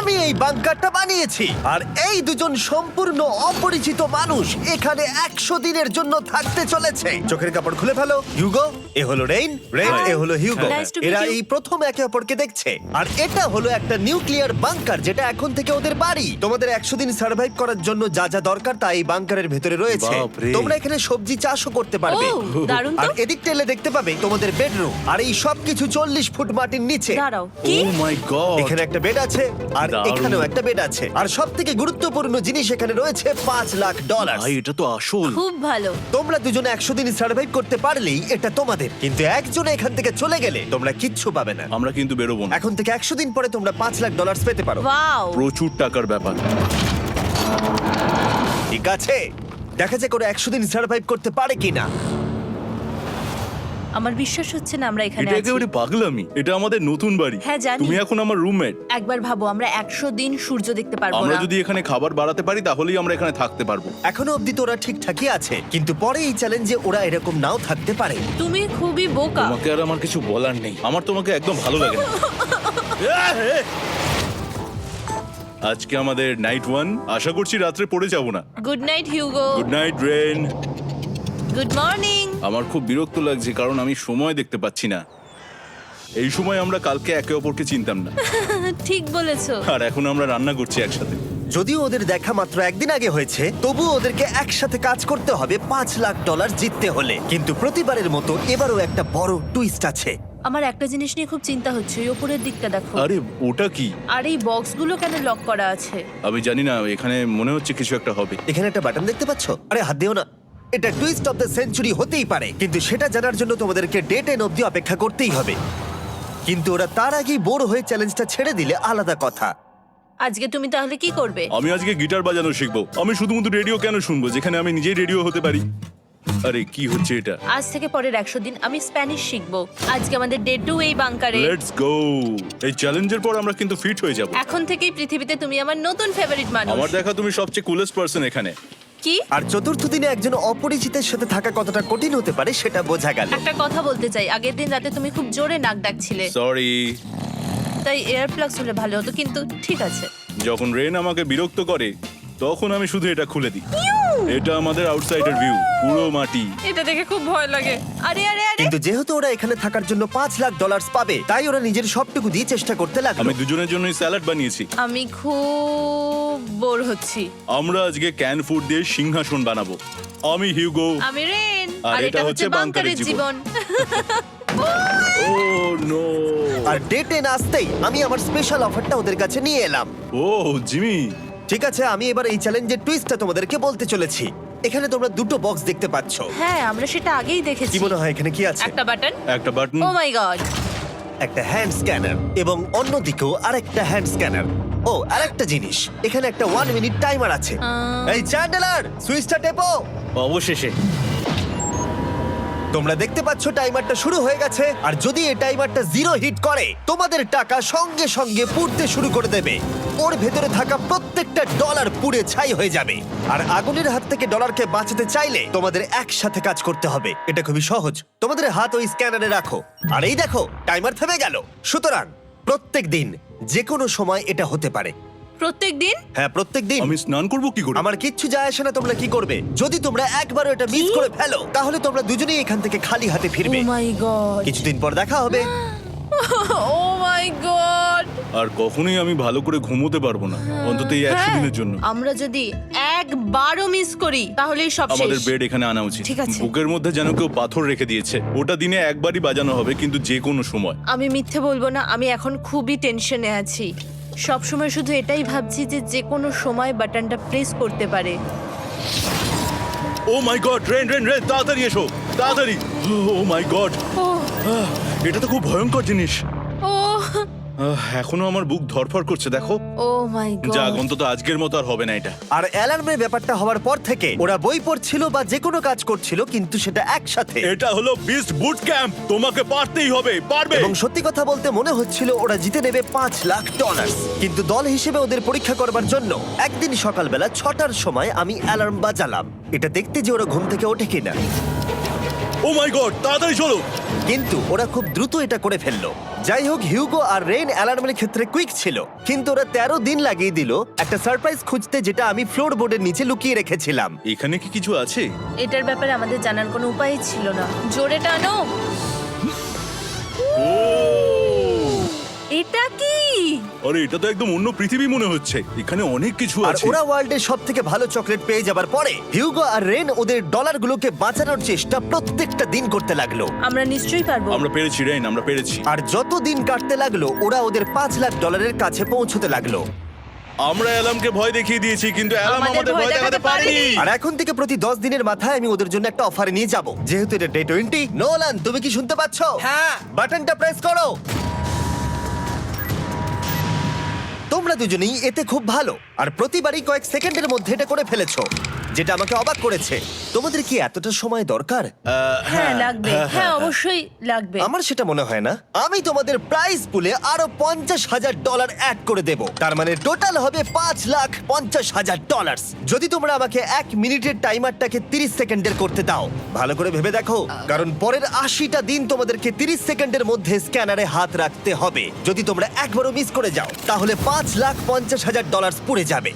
আমি এই বাংকারটা বানিয়েছি আর এই দুজন সম্পূর্ণ অপরিচিত মানুষ এখানে 100 দিনের জন্য থাকতে চলেছে। চোখের কাপড় খুলে ফেলো। হিউগো, এ হলো রেইন, এ হলো হিউগো। Nice to meet এরা you. এই প্রথম একে অপরকে দেখছে। আর এটা হলো একটা নিউক্লিয়ার বাংকার যেটা এখন থেকে ওদের বাড়ি। তোমাদের 100 দিন সার্ভাইভ করার জন্য যা যা দরকার তা এই বাংকারের ভেতরে রয়েছে। বাপরে। তোমরা এখানে সবজি চাষও করতে পারবে। ও, দারুণ তো। আর এদিক টেলে দেখতে পাবে তোমাদের বেডরুম। আর এই সব কিছু 40 ফুট মাটির নিচে। দাঁড়াও, ও কি? মাই গড। এখানে একটা বেড আছে আর দারুণ। এখানেও একটা বেড আছে। আর সবথেকে গুরুত্বপূর্ণ জিনিস এখানে রয়েছে $5,00,000। ভাই এটা তো আসল। খুব ভালো। তোমরা দুজনে 100 দিন সার্ভাইভ করতে পারলেই এটা তোমাদের, কিন্তু একজন এখান থেকে চলে গেলে তোমরা কিচ্ছু পাবে না। আমরা কিন্তু বেরোবো না। এখন থেকে 100 দিন পরে তোমরা $5,00,000 পেতে পারো। ওয়াও। প্রচুর টাকার ব্যাপার। ঠিক আছে, দেখা যাক ওরা 100 দিন সার্ভাইভ করতে পারে কিনা। আমার বিশ্বাস হচ্ছে না আমরা এখানে এটা আছি। একেবারে পাগলামি। এটা আমাদের নতুন বাড়ি। হ্যাঁ, জানি। তুমি এখন আমার রুমমেট। একবার ভাবো, আমরা 100 দিন সূর্য দেখতে পারবো আমরা না। যদি এখানে খাবার বাড়াতে পারি তাহলেই আমরা এখানে থাকতে পারবো। এখনো অব্দি তো ওরা ঠিকঠাকই আছে, কিন্তু পরে এই চ্যালেঞ্জে ওরা এরকম নাও থাকতে পারে। তুমি খুবই বোকা। তোমাকে আর আমার কিছু বলার নেই। আমার তোমাকে একদম ভালো লাগে না। আজকে আমাদের নাইট 1। আশা করছি রাত্রে পড়ে যাব না। Good night Hugo. Good night Ren. Good morning. আমার খুব বিরক্ত লাগছে কারণ আমি সময় দেখতে পাচ্ছি না। এই সময় আমরা কালকে একে অপরকে চিনতাম না, ঠিক বলেছো। আর এখন আমরা রান্না করছি একসাথে। যদিও ওদের দেখা মাত্র একদিন আগে হয়েছে, তবুও ওদেরকে একসাথে কাজ করতে হবে $5,00,000 জিততে হলে। কিন্তু প্রতিবারের মতো এবারও একটা বড় টুইস্ট আছে। আমার একটা জিনিস নিয়ে খুব চিন্তা হচ্ছে, ওই উপরের দিকটা দেখো। আরে ওটা কি? আর এই বক্সগুলো কেন লক করা আছে? আমি জানি না, এখানে মনে হচ্ছে কিছু একটা হবে। এখানে একটা বাটন দেখতে পাচ্ছ? আরে হাত দিও না। এটা টুইস্ট অফ দ্য সেঞ্চুরি হতেই পারে, কিন্তু সেটা জানার জন্য তোমাদেরকে ডে 10 অব্দি অপেক্ষা করতেই হবে। কিন্তু ওরা তার আগেই বোর হয়ে চ্যালেঞ্জটা ছেড়ে দিলে আলাদা কথা। আজকে তুমি তাহলে কি করবে? আমি আজকে গিটার বাজানো শিখবো। আমি শুধুমাত্র রেডিও কেন শুনবো যেখানে আমি নিজেই রেডিও হতে পারি? আরে কি হচ্ছে এটা? আজ থেকে পরের 100 দিন আমি স্প্যানিশ শিখবো। আজকে আমাদের ডে 2 এই বাংকারে। Let's go. এই চ্যালেঞ্জের পর আমরা কিন্তু ফিট হয়ে যাব। এখন থেকেই পৃথিবীতে তুমি আমার নতুন ফেভারিট মানুষ। আমার দেখা তুমি সবচেয়ে কুলেস্ট পারসন এখানে। কি? আর চতুর্থ দিনে একজন অপরিচিতের সাথে থাকা কতটা কঠিন হতে পারে সেটা বোঝা গেল। একটা কথা বলতে চাই, আগের দিন রাতে তুমি খুব জোরে নাক ডাকছিলে, সরি। তাই এয়ার প্লাগস হলে ভালো হতো, কিন্তু ঠিক আছে। যখন রেন আমাকে বিরক্ত করে তখন আমি শুধু এটা খুলে দিই। এটা আমাদের আউটসাইডার ভিউ, পুরো মাটি। এটা দেখে খুব ভয় লাগে। আরে আরে আরে, কিন্তু যেহেতু ওরা এখানে থাকার জন্য $5,00,000 পাবে, তাই ওরা নিজের সবটুকু দিয়ে চেষ্টা করতে লাগলো। আমি দুজনের জন্যই স্যালাড বানিয়েছি। আমি খুব বোর হচ্ছি। আমরা আজকে ক্যান ফুড দিয়ে সিংহাসন বানাবো। আমি হিউগো। আমি রেন, আর আর এটা এটা হচ্ছে হচ্ছে বাংকারের বাংকারের জীবন। ও নো। আর ডে 10 আসতেই আমি আমার স্পেশাল অফারটা ওদের কাছে নিয়ে এলাম। ও জিমি। ঠিক আছে, আমি এবার এই চ্যালেঞ্জের টুইস্টটা তোমাদেরকে বলতে চলেছি। এখানে তোমরা দুটো বক্স দেখতে পাচ্ছ। হ্যাঁ, আমরা সেটা আগেই দেখেছি। কি মনে হয় এখানে কি আছে? একটা বাটন। একটা বাটন। O my god. একটা হ্যান্ড স্ক্যানার এবং অন্যদিকেও আরেকটা হ্যান্ড স্ক্যানার। ও, আরেকটা জিনিস, এখানে একটা 1 মিনিট টাইমার আছে। এই চ্যান্ডেলার, সুইচটা টেপো। অবশেষে। তোমরা দেখতে পাচ্ছ টাইমারটা শুরু হয়ে গেছে, আর যদি এই টাইমারটা 0 হিট করে তোমাদের টাকা সঙ্গে সঙ্গে পুড়তে শুরু করে দেবে। ওর ভেতরে থাকা প্রত্যেকটা ডলার পুড়ে ছাই হয়ে যাবে। আর আগুনের হাত থেকে ডলারকে বাঁচাতে চাইলে তোমাদের একসাথে কাজ করতে হবে। এটা খুবই সহজ। তোমাদের হাত ওই স্ক্যানারে রাখো, আর এই দেখো টাইমার থেমে গেল। সুতরাং প্রত্যেক দিন যে কোনো সময় এটা হতে পারে। প্রত্যেক দিন? হ্যাঁ, প্রত্যেক দিন। আমি স্নান করব কি করে? আমার কিচ্ছু যায় আসে না তোমরা কি করবে। যদি তোমরা একবারও এটা মিস করে ফেলো, তাহলে তোমরা দুজনেই এখান থেকে খালি হাতে ও ফিরবে। মাই গড। কিছুদিন পর দেখা হবে। ও মাই গড। আর কখনোই আমি ভালো করে ঘুমোতে পারবো না, অন্তত এই 100 দিনের জন্য। আমরা যদি একবারও মিস করি তাহলেই সব শেষ। আমাদের বেড এখানে আনা উচিত। ঠিক আছে। বুকের মধ্যে যেন কেউ পাথর রেখে দিয়েছে। ওটা দিনে একবারই বাজানো হবে, কিন্তু যে কোনো সময়। আমি মিথ্যে বলবো না, আমি এখন খুবই টেনশনে আছি। সব সময় শুধু এটাই ভাবছি যে যে কোনো সময় বাটনটা প্রেস করতে পারে। ও my god, rain rain rain, তাড়াতাড়ি এসো, তাড়াতাড়ি। ও মাই গড, ও এটা তো খুব ভয়ঙ্কর জিনিস। ও এখনো আমার বুক ধড়ফড় করছে, দেখো। ও মাই যাক, গড। অন্তত আজকের মতো আর হবে না এটা। আর অ্যালার্মের ব্যাপারটা হওয়ার পর থেকে ওরা বই পড়ছিল বা যে কোনো কাজ করছিল, কিন্তু সেটা একসাথে। এটা হলো বিস্ট বুট ক্যাম্প, তোমাকে পারতেই হবে, পারবে। এবং সত্যি কথা বলতে মনে হচ্ছিল ওরা জিতে নেবে $5,00,000। কিন্তু দল হিসেবে ওদের পরীক্ষা করবার জন্য একদিন সকালবেলা 6টার সময় আমি অ্যালার্ম বাজালাম, এটা দেখতে যে ওরা ঘুম থেকে ওঠে কিনা। ও মাই গড, তাড়াতাড়ি চলো। কিন্তু ওরা খুব দ্রুত এটা করে ফেললো। যাই হোক, হিউগো আর রেন অ্যালার্মের ক্ষেত্রে কুইক ছিল, কিন্তু ওরা 13 দিন লাগিয়ে দিল একটা সারপ্রাইজ খুঁজতে, যেটা আমি ফ্লোর বোর্ডের নিচে লুকিয়ে রেখেছিলাম। এখানে কি কিছু আছে? এটার ব্যাপারে আমাদের জানার কোনো উপায়ই ছিল না। জোরে টানো। ও এটা কি? আরে, এটা তো একদম অন্য পৃথিবী মনে হচ্ছে। এখানে অনেক কিছু আর আছে। ওরা ওয়ার্ল্ডের সব থেকে ভালো চকলেট পেয়ে যাবার পরে হিউগো আর রেন ওদের ডলারগুলোকে বাঁচানোর চেষ্টা প্রত্যেকটা দিন করতে লাগলো। আমরা নিশ্চয়ই পারবো। আমরা পেরেছি রেন, আমরা পেরেছি। আর যত দিন কাটতে লাগলো, ওরা ওদের $5,00,000 কাছে পৌঁছতে লাগলো। আমরা অ্যালামকে ভয় দেখিয়ে দিয়েছি, কিন্তু অ্যালাম আমাদের আমাদের ভয় ভয় দেখাতে দেখাতে পারেনি। পারেনি। আর এখন থেকে প্রতি 10 দিনের মাথায় আমি ওদের জন্য একটা অফারে নিয়ে যাব, যেহেতু এটা ডে 20। নোলান, তুমি কি শুনতে পাচ্ছ? হ্যাঁ। বাটনটা প্রেস করো। তোমরা দুজনেই এতে খুব ভালো, আর প্রতিবারই কয়েক সেকেন্ডের মধ্যে এটা করে ফেলেছো, যেটা আমাকে অবাক করেছে। তোমাদের কি এতটা সময় দরকার? হ্যাঁ লাগবে, হ্যাঁ অবশ্যই লাগবে। আমার সেটা মনে হয় না। আমি তোমাদের প্রাইস পুলে আরো $50,000 অ্যাড করে দেব, তার মানে টোটাল হবে $5,50,000। যদি তোমরা আমাকে 1 মিনিটের টাইমারটাকে 30 সেকেন্ডের করতে দাও। ভালো করে ভেবে দেখো, কারণ পরের 80টা দিন তোমাদেরকে 30 সেকেন্ডের মধ্যে স্ক্যানারে হাত রাখতে হবে। যদি তোমরা একবারও মিস করে যাও, তাহলে $5,50,000 পুড়ে যাবে।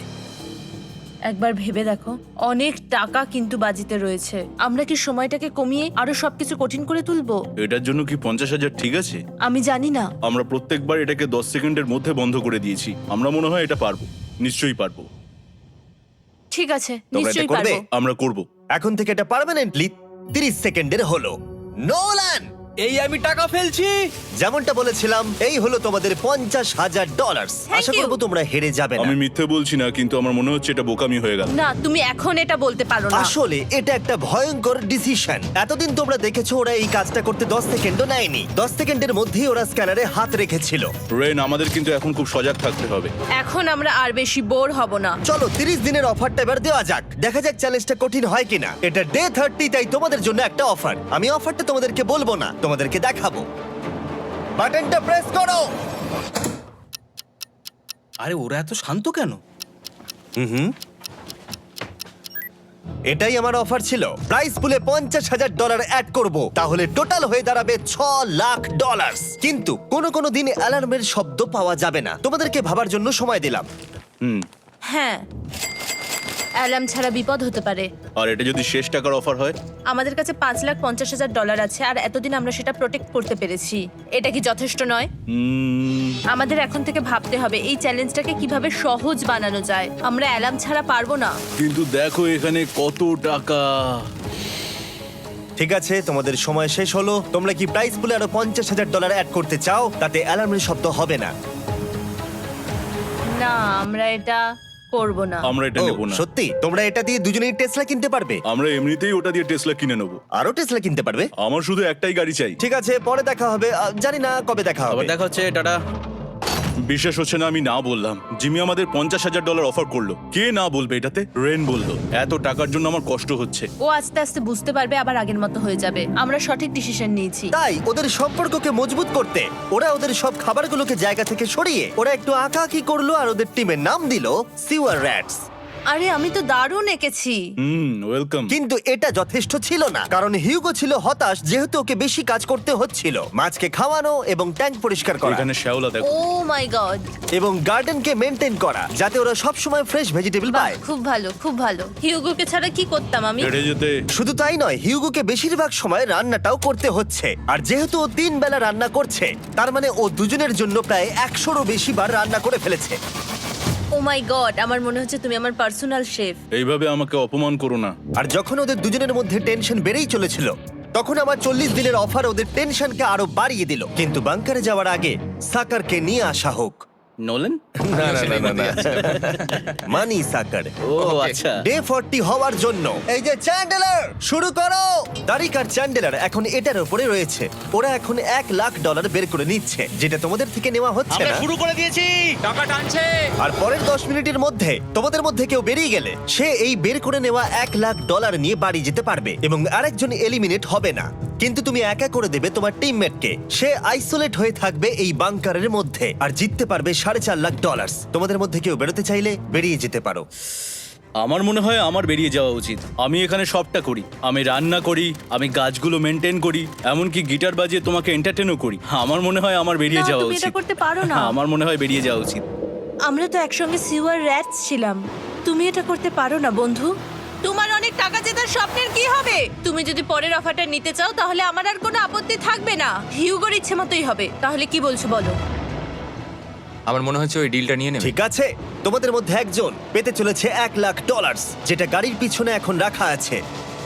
একবার ভেবে দেখো, অনেক টাকা কিন্তু বাজিতে রয়েছে। আমরা কি সময়টাকে কমিয়ে আরো সবকিছু কঠিন করে তুলবো? এটার জন্য কি 50,000 ঠিক আছে? আমি জানি না। আমরা প্রত্যেকবার এটাকে 10 সেকেন্ডের মধ্যে বন্ধ করে দিয়েছি। আমরা মনে হয় এটা পারবো, নিশ্চয়ই পারবো। ঠিক আছে, তোমরা এটা নিশ্চয়ই করবে? পারবো। আমরা করব। এখন থেকে এটা পার্মানেন্টলি 30 সেকেন্ডের হলো। নোলান, এই আমি টাকা ফেলছি। যেমনটা বলেছিলাম, এই হলো তোমাদের $50,000। Thank Asha you. করবো তোমরা হেরে যাবে না। আমি মিথ্যে বলছি না, কিন্তু আমার মনে হচ্ছে এটা বোকামি হয়ে গেল। না, তুমি এখন এটা বলতে পারো না। আসলে এটা একটা ভয়ঙ্কর ডিসিশন। এতদিন তোমরা দেখেছো ওরা এই কাজটা করতে 10 সেকেন্ডও নেয়নি। 10 সেকেন্ডের মধ্যেই ওরা স্ক্যানারে হাত রেখেছিল। রেন, আমাদের কিন্তু এখন খুব সজাগ থাকতে হবে। এখন আমরা আর বেশি বোর হব না। চলো 30 দিনের অফারটা এবার দেওয়া যাক, দেখা যাক চ্যালেঞ্জটা কঠিন হয় কিনা। এটা ডে 30, তাই তোমাদের জন্য একটা অফার। আমি অফারটা তোমাদেরকে বলবো না, তোমাদেরকে দেখাবো। বাটনটা প্রেস করো। আরে ওরা এত শান্ত কেন? এটাই আমার অফার ছিল। প্রাইস পুলে $50,000 অ্যাড করব, তাহলে টোটাল হয়ে দাঁড়াবে $6,00,000। কিন্তু কোনো দিন অ্যালার্মের শব্দ পাওয়া যাবে না। তোমাদেরকে ভাবার জন্য সময় দিলাম। হ্যাঁ, অ্যালার্ম ছাড়া বিপদ হতে পারে। আর এটা যদি শেষ টাকার অফার হয়? আমাদের কাছে $5,50,000 আছে, আর এতদিন আমরা সেটা প্রোটেক্ট করতে পেরেছি। এটা কি যথেষ্ট নয়? আমাদের এখন থেকে ভাবতে হবে এই চ্যালেঞ্জটাকে কিভাবে সহজ বানানো যায়। আমরা অ্যালার্ম ছাড়া পারবো না। কিন্তু দেখো এখানে কত টাকা। ঠিক আছে, তোমাদের সময় শেষ হলো। তোমরা কি প্রাইস পুলে আরো $50,000 অ্যাড করতে চাও? তাতে অ্যালার্মের শব্দ হবে না। না, আমরা এটা করব না। আমরা এটা ও, নেব না। সত্যি? তোমরা এটা দিয়ে দুজনেই টেসলা কিনতে পারবে? আমরা এমনিতেই ওটা দিয়ে টেসলা কিনে নেব। আরো টেসলা কিনতে পারবে? আমার শুধু একটাই গাড়ি চাই। ঠিক আছে, পরে দেখা হবে। জানি না কবে দেখা হবে। আবার দেখা হচ্ছে, টাটা। বিশ্বাস হচ্ছে না আমি না বললাম। জিমি আমাদের $50,000 অফার করলো। কে না বলবে এটাতে? রেন বললো। এত টাকার জন্য আমার কষ্ট হচ্ছে। ও আস্তে আস্তে বুঝতে পারবে, আবার আগের মতো হয়ে যাবে। আমরা সঠিক ডিসিশন নিয়েছি। তাই ওদের সম্পর্ককে মজবুত করতে ওরা ওদের সব খাবারগুলোকে জায়গা থেকে সরিয়ে ওরা একটু আঁকাআঁকি করলো, আর ওদের টিমের নাম দিল সিওয়ার র্যাটস। আরে আমি তো দারুণ এঁকেছি। ওয়েলকাম। কিন্তু এটা যথেষ্ট ছিল না, কারণ হিউগো ছিল হতাশ, যেহেতু ওকে বেশি কাজ করতে হচ্ছিল। মাছকে খাওয়ানো এবং ট্যাঙ্ক পরিষ্কার করা এখানে শ্যাওলা দেখো। ও মাই গড, এবং গার্ডেনকে মেনটেন করা, যাতে ওরা সব সময় ফ্রেশ ভেজিটেবল পায়। খুব ভালো, খুব ভালো। হিউগোকে ছাড়া কি করতাম আমি? হেঁটে যেতে। শুধু তাই নয়, হিউগোকে বেশিরভাগ সময় রান্নাটাও করতে হচ্ছে। আর যেহেতু ও 3 বেলা রান্না করছে, তার মানে ও দুজনের জন্য প্রায় 100রও বেশি বার রান্না করে ফেলেছে। ও মাই গড, আমার মনে হচ্ছে তুমি আমার পার্সোনাল শেফ। এইভাবে আমাকে অপমান করো না। আর যখন ওদের দুজনের মধ্যে টেনশন বেড়েই চলেছিল, তখন আমার 40 দিনের অফার ওদের টেনশনকে আরো বাড়িয়ে দিল। কিন্তু বাংকারে যাওয়ার আগে সাকারকে নিয়ে আসা হোক। নোলেন? মানি সাকার। ও আচ্ছা। ডে 40 হওয়ার জন্য এই যে চ্যান্ডেলার শুরু করো। তারিক আর চ্যান্ডেলার এখন এটার উপরে রয়েছে। ওরা এখন $1,00,000 বের করে নিচ্ছে, যেটা তোমাদের থেকে নেওয়া হচ্ছে আমরা না। শুরু করে দিয়েছি, টাকা টানছে। আর পরের 10 মিনিটের মধ্যে তোমাদের মধ্যে কেউ বেরিয়ে গেলে সে এই বের করে নেওয়া $1,00,000 নিয়ে বাড়ি যেতে পারবে, এবং আরেকজন এলিমিনেট হবে না। কিন্তু তুমি একা করে দেবে তোমার টিমমেটকে। সে আইসোলেট হয়ে থাকবে এই বাংকারের মধ্যে আর জিততে পারবে $4.5 লাখ। তোমাদের মধ্যে কেউ বেরোতে চাইলে বেরিয়ে যেতে পারো। আমার মনে হয় আমার বেরিয়ে যাওয়া উচিত। আমি এখানে সবটা করি, আমি রান্না করি, আমি গাছগুলো মেনটেন করি, এমনকি গিটার বাজিয়ে তোমাকে এন্টারটেনও করি। আমার মনে হয় আমার বেরিয়ে না, যাওয়া তুমি উচিত। এটা করতে পারো না। আমার মনে হয় বেরিয়ে যাওয়া উচিত। আমরা তো একসঙ্গে সিওয়ার র্যাটস ছিলাম। তুমি এটা করতে পারো না বন্ধু। তোমার অনেক টাকা জেতার স্বপ্নের কি হবে? তুমি যদি পরের অফারটা নিতে চাও তাহলে আমার আর কোনো আপত্তি থাকবে না। হিউগোর ইচ্ছে মতোই হবে। তাহলে কি বলছো বলো? আমার মনে হচ্ছে ওই ডিলটা নিয়ে নেবে। ঠিক আছে, তোমাদের মধ্যে একজন পেতে চলেছে $1,00,000, যেটা গাড়ির পিছনে এখন রাখা আছে।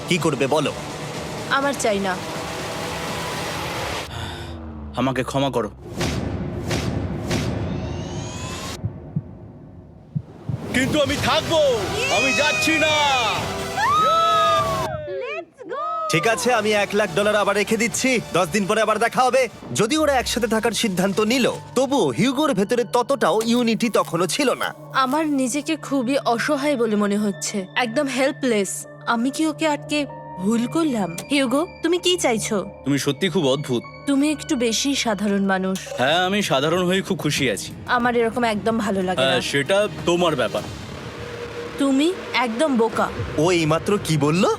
কি করবে বলো? আমার চাই না। আমাকে ক্ষমা করো। কিন্তু আমি থাকবো, আমি যাচ্ছি না। ঠিক আছে, আমি $1,00,000 আবার রেখে দিচ্ছি। 10 দিন পরে আবার দেখা হবে। যদি ওরা একসাথে থাকার সিদ্ধান্ত নিল, তবুও হিউগোর ভেতরে ততটাও ইউনিটি তখনও ছিল না। আমার নিজেকে খুবই অসহায় বলে মনে হচ্ছে, একদম হেল্পলেস। আমি কি ওকে আটকে ভুল করলাম? হিউগো, তুমি কি চাইছো? তুমি সত্যি খুব অদ্ভুত। তুমি একটু বেশি সাধারণ মানুষ। হ্যাঁ, আমি সাধারণ হয়ে খুব খুশি আছি। আমার এরকম একদম ভালো লাগে না। হ্যাঁ, সেটা তোমার ব্যাপার। তুমি একদম বোকা। ও এইমাত্র কি বললো?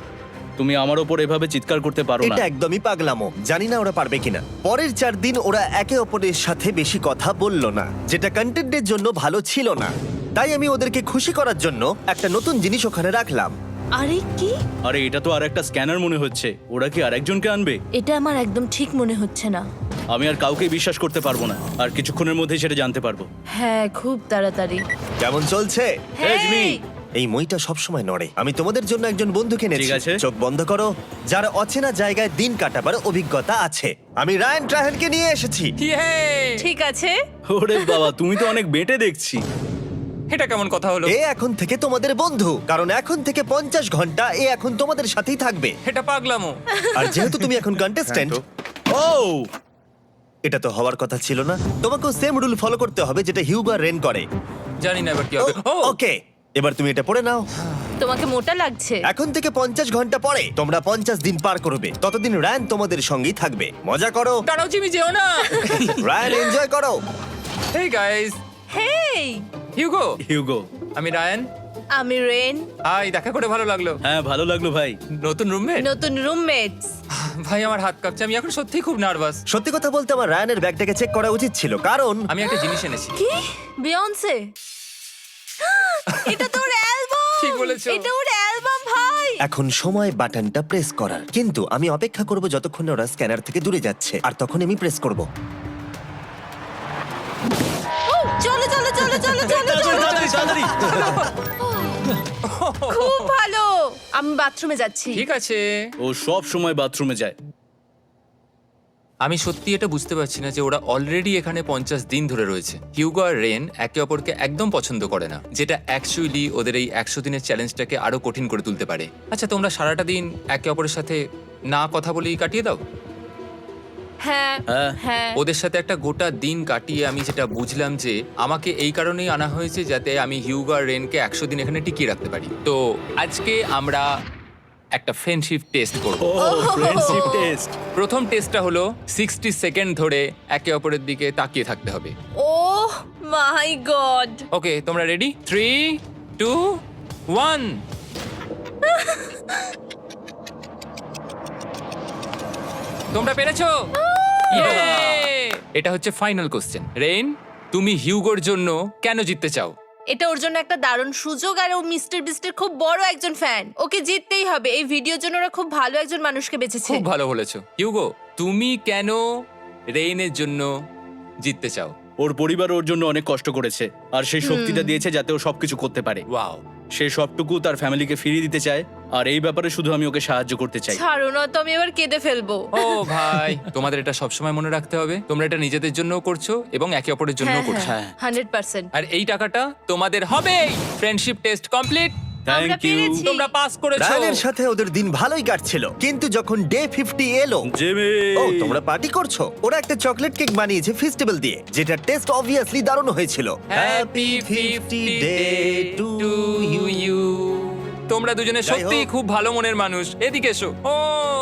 তুমি আমার ওপর এভাবে চিৎকার করতে পারো না। এটা একদমই পাগলামো। জানি না ওরা পারবে কিনা। পরের 4 দিন ওরা একে অপরের সাথে বেশি কথা বলল না, যেটা কন্টেন্টের জন্য ভালো ছিল না। তাই আমি ওদেরকে খুশি করার জন্য একটা নতুন জিনিস ওখানে রাখলাম। আরে কি? আরে এটা তো আর একটা স্ক্যানার মনে হচ্ছে। ওরা কি আরেকজনকে আনবে? এটা আমার একদম ঠিক মনে হচ্ছে না। আমি আর কাউকে বিশ্বাস করতে পারবো না। আর কিছুক্ষণের মধ্যেই সেটা জানতে পারবো। হ্যাঁ, খুব তাড়াতাড়ি। কেমন চলছে? এই জিমি। এই মইটা সবসময় নড়ে। আমি তোমাদের জন্য একজন বন্ধুকে এনেছি। ঠিক আছে। চোখ বন্ধ করো। যার অচেনা জায়গায় দিন কাটাবার অভিজ্ঞতা আছে। আমি রায়ান ট্রাহেনকে নিয়ে এসেছি। ইয়ে! ঠিক আছে। ওরে বাবা, তুমি তো অনেক বেটে দেখছি। এটা কেমন কথা হলো? এ এখন থেকে তোমাদের বন্ধু, কারণ এখন থেকে 50 ঘন্টা এ এখন তোমাদের সাথেই থাকবে। এটা পাগলামো। আর যেহেতু তুমি এখন কন্টেস্ট্যান্ট, ও এটা তো হওয়ার কথা ছিল না। তোমাকেও সেম রুল ফলো করতে হবে যেটা হিউগো আর রেন করে। জানি না এবার কি হবে। ও ওকে, এবার তুমি এটা পড়ে নাও। তোমাকে মোটা লাগছে। এখন থেকে 50 ঘন্টা পরে তোমরা 50 দিন পার করবে। ততদিন রায়ান তোমাদের সঙ্গেই থাকবে। মজা করো, দাঁড়াও জিমি, যেও না। রায়ান এনজয় করো। হেই গাইস, হেই, হিউগো। হিউগো। আমি রায়ান। আমি রেন। হাই, দেখা করে ভালো লাগলো। হ্যাঁ, ভালো লাগলো ভাই। নতুন রুমমেট। নতুন রুমমেটস। ভাই আমার হাত কাঁপছে, আমি এখন সত্যিই খুব নার্ভাস। সত্যি কথা বলতে আমার রায়ানের ব্যাগটাকে চেক করা উচিত ছিল, কারণ আমি একটা জিনিস এনেছি। কি? বিয়ন্সে? এটা তো ওর অ্যালবাম। ঠিক বলেছো। এটা ওর অ্যালবাম ভাই। এখন সময় বাটনটা প্রেস করার। কিন্তু আমি অপেক্ষা করব যতক্ষণ না ওরা স্ক্যানার থেকে দূরে যাচ্ছে, আর তখন আমি প্রেস করব। ও, চলো চলো চলো চলো চলো চলো। তাড়াতাড়ি। খুব ভালো। আমি বাথরুমে যাচ্ছি। ঠিক আছে। ও সব সময় বাথরুমে যায়। আমি সত্যি এটা বুঝতে পারছি না যে ওরা অলরেডি এখানে 50 দিন ধরে রয়েছে। হিউগো আর রেন একে অপরকে একদম পছন্দ করে না, যেটা অ্যাকচুয়ালি ওদের এই 100 দিনের চ্যালেঞ্জটাকে আরো কঠিন করে তুলতে পারে। আচ্ছা, তোমরা সারাটা দিন একে অপরের সাথে না কথা বলেই কাটিয়ে দাও? হ্যাঁ হ্যাঁ। হ্যাঁ। ওদের সাথে একটা গোটা দিন কাটিয়ে আমি যেটা বুঝলাম যে আমাকে এই কারণেই আনা হয়েছে যাতে আমি হিউগো আর রেনকে 100 দিন এখানে টিকিয়ে রাখতে পারি। তো আজকে আমরা একটা ফ্রেন্ডশিপ টেস্ট করব। ও ফ্রেন্ডশিপ টেস্ট। প্রথম টেস্টটা হলো 60 সেকেন্ড ধরে একে অপরের দিকে তাকিয়ে থাকতে হবে। ওহ মাই গড। ওকে, তোমরা রেডি? 3, 2, 1। তোমরা পেরেছো? Yay! এটা হচ্ছে ফাইনাল কোশ্চেন। রেইন, তুমি হিউগোর জন্য কেন জিততে চাও? এটা ওর জন্য একটা দারুণ সুযোগ, আর ও মিস্টার বিস্টের খুব বড় একজন ফ্যান। ওকে জিততেই হবে। এই ভিডিওর জন্য ওরা খুব ভালো একজন মানুষকে বেঁচেছে। খুব ভালো বলেছো। হিউগো, তুমি কেন রেইনের জন্য জিততে চাও? ওর পরিবার ওর জন্য অনেক কষ্ট করেছে, আর সেই শক্তিটা দিয়েছে যাতে ও সবকিছু করতে পারে। ওয়াও। সে সবটুকু তার ফ্যামিলিকে ফিরিয়ে দিতে চায়, আর এই ব্যাপারে শুধু আমি ওকে সাহায্য করতে চাই। ছাড়ো না তো, আমি এবার কেঁদে ফেলবো। ও ভাই, তোমাদের এটা সবসময় মনে রাখতে হবে। তোমরা এটা নিজেদের জন্যও করছো এবং একে অপরের জন্যও করছো। হ্যাঁ। 100%। আর এই টাকাটা তোমাদের হবেই। Friendship test complete. আমরা থ্যাংক ইউ। পেরেছি। তোমরা পাস করেছো। রায়ানের সাথে ওদের দিন ভালোই কাটছিল, কিন্তু যখন ডে 50 এলো, জিমি। ও তোমরা পার্টি করছো। ওরা একটা চকলেট কেক বানিয়েছে ফেস্টিভ্যাল দিয়ে, যেটা টেস্ট অবভিয়াসলি দারুণ হয়েছিল। Happy 50 day to you. তোমরা দুজনে যাই হোক। সত্যিই খুব ভালো মনের মানুষ, এদিকে এসো। ও